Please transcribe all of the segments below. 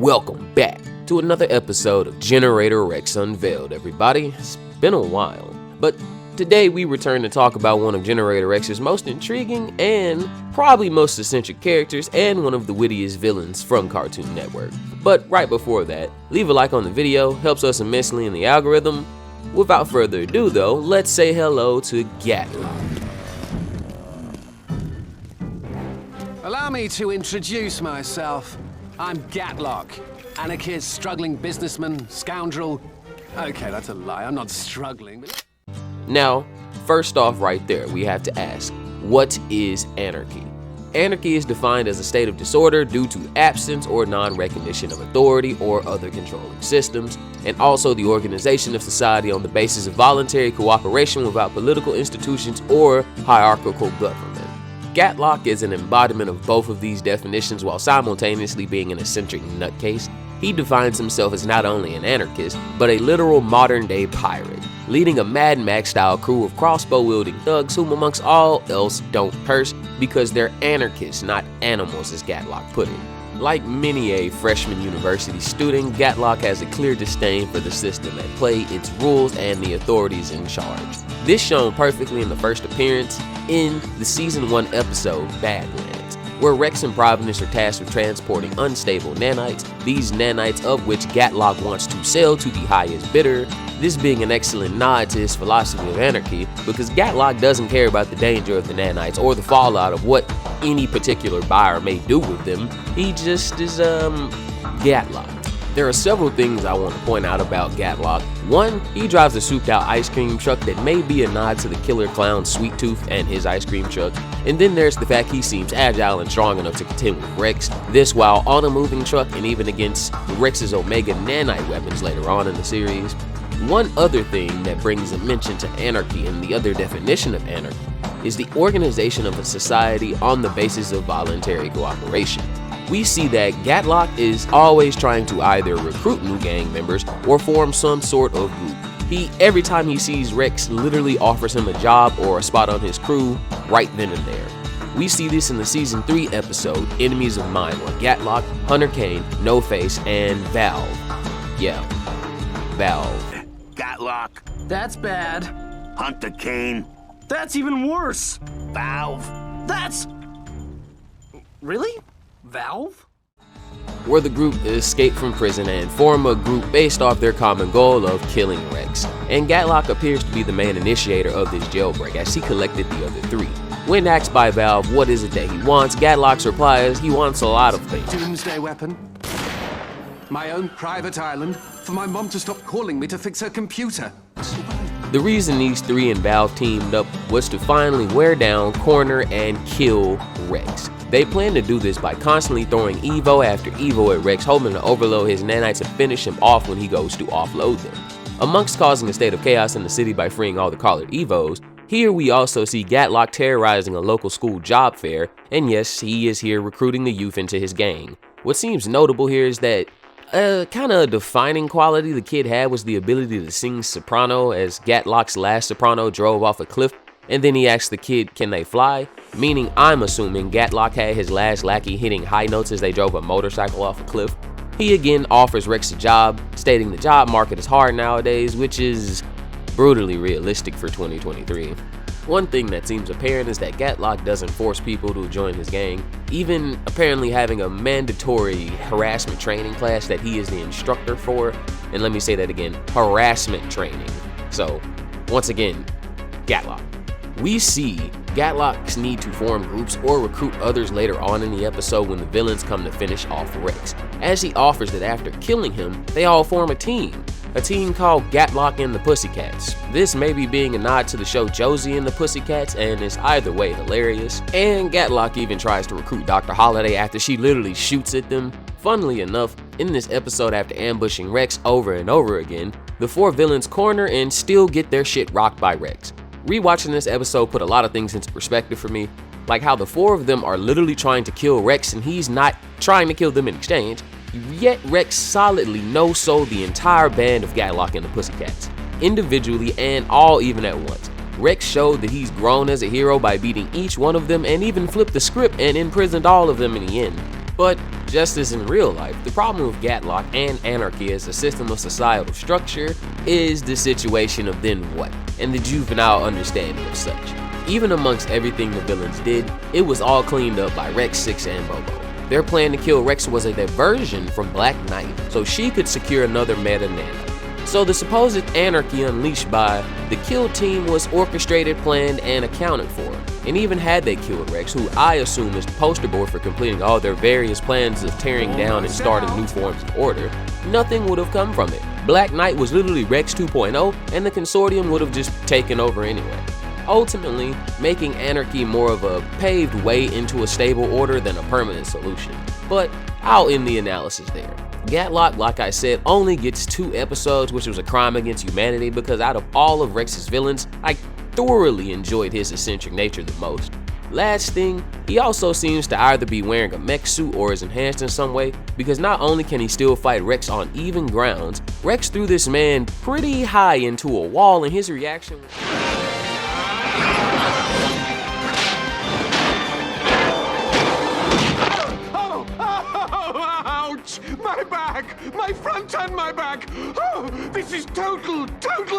Welcome back to another episode of Generator Rex Unveiled, everybody. It's been a while, but today we return to talk about one of Generator Rex's most intriguing and probably most eccentric characters and one of the wittiest villains from Cartoon Network. But right before that, leave a like on the video, helps us immensely in the algorithm. Without further ado though, let's say hello to Gatlock. Allow me to introduce myself. I'm Gatlocke, Anarchist, struggling businessman, scoundrel. Okay, that's a lie, I'm not struggling. Now, first off right there, we have to ask, what is anarchy? Anarchy is defined as a state of disorder due to absence or non-recognition of authority or other controlling systems, and also the organization of society on the basis of voluntary cooperation without political institutions or hierarchical government. Gatlock is an embodiment of both of these definitions while simultaneously being an eccentric nutcase. He defines himself as not only an anarchist, but a literal modern-day pirate, leading a Mad Max-style crew of crossbow-wielding thugs whom amongst all else don't curse because they're anarchists, not animals, as Gatlock put it. Like many a freshman university student, Gatlock has a clear disdain for the system at play, its rules, and the authorities in charge. This shown perfectly in the first appearance in the Season 1 episode, Badlands, where Rex and Providence are tasked with transporting unstable nanites, these nanites of which Gatlock wants to sell to the highest bidder, this being an excellent nod to his philosophy of anarchy, because Gatlock doesn't care about the danger of the nanites or the fallout of what any particular buyer may do with them. He just is, Gatlock. There are several things I want to point out about Gatlock. One, he drives a souped out ice cream truck that may be a nod to the killer clown Sweet Tooth and his ice cream truck. And then there's the fact he seems agile and strong enough to contend with Rex. This while on a moving truck and even against Rex's Omega nanite weapons later on in the series. One other thing that brings a mention to anarchy and the other definition of anarchy is the organization of a society on the basis of voluntary cooperation. We see that Gatlock is always trying to either recruit new gang members or form some sort of group. Every time he sees Rex, literally offers him a job or a spot on his crew right then and there. We see this in the Season 3 episode, Enemies of Mine, where Gatlock, Hunter Kane, No Face, and Valve. Yeah, Valve. Gatlock. That's bad. Hunter Kane. That's even worse. Valve. That's... Really? Valve? Where the group escape from prison and form a group based off their common goal of killing Rex. And Gatlock appears to be the main initiator of this jailbreak as he collected the other three. When asked by Valve what is it that he wants, Gatlock's reply is he wants a lot of things. Doomsday weapon. My own private island for my mom to stop calling me to fix her computer. The reason these three and Valve teamed up was to finally wear down, corner, and kill Rex. They plan to do this by constantly throwing Evo after Evo at Rex, hoping to overload his nanites and finish him off when he goes to offload them. Amongst causing a state of chaos in the city by freeing all the collared Evos, here we also see Gatlock terrorizing a local school job fair, and yes, he is here recruiting the youth into his gang. What seems notable here is that kind of a defining quality the kid had was the ability to sing soprano, as Gatlock's last soprano drove off a cliff, and then he asked the kid, can they fly? Meaning, I'm assuming Gatlock had his last lackey hitting high notes as they drove a motorcycle off a cliff. He again offers Rex a job, stating the job market is hard nowadays, which is brutally realistic for 2023. One thing that seems apparent is that Gatlock doesn't force people to join his gang, even apparently having a mandatory harassment training class that he is the instructor for. And let me say that again, harassment training. So, once again, Gatlock. We see Gatlock's need to form groups or recruit others later on in the episode when the villains come to finish off Rex, as he offers that after killing him, they all form a team called Gatlock and the Pussycats. This may be being a nod to the show Josie and the Pussycats, and is either way hilarious. And Gatlock even tries to recruit Dr. Holiday after she literally shoots at them. Funnily enough, in this episode after ambushing Rex over and over again, the four villains corner and still get their shit rocked by Rex. Rewatching this episode put a lot of things into perspective for me, like how the four of them are literally trying to kill Rex and he's not trying to kill them in exchange, yet Rex solidly no-sold the entire band of Gatlock and the Pussycats, individually and all even at once. Rex showed that he's grown as a hero by beating each one of them and even flipped the script and imprisoned all of them in the end. But Just as in real life, the problem with Gatlock and Anarchy as a system of societal structure is the situation of then what, and the juvenile understanding of such. Even amongst everything the villains did, it was all cleaned up by Rex, Six, and Bobo. Their plan to kill Rex was a diversion from Black Knight so she could secure another meta nano. So the supposed anarchy unleashed by the kill team was orchestrated, planned, and accounted for. And even had they killed Rex, who I assume is the poster boy for completing all their various plans of tearing down and starting new forms of order, nothing would have come from it. Black Knight was literally Rex 2.0, and the Consortium would have just taken over anyway, ultimately making Anarchy more of a paved way into a stable order than a permanent solution. But I'll end the analysis there. Gatlock, like I said, only gets 2 episodes, which was a crime against humanity because out of all of Rex's villains, I thoroughly enjoyed his eccentric nature the most. Last thing, he also seems to either be wearing a mech suit or is enhanced in some way, because not only can he still fight Rex on even grounds, Rex threw this man pretty high into a wall and his reaction was... My back! My front and my back! Oh, this is total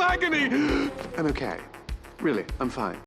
agony! I'm okay. Really, I'm fine.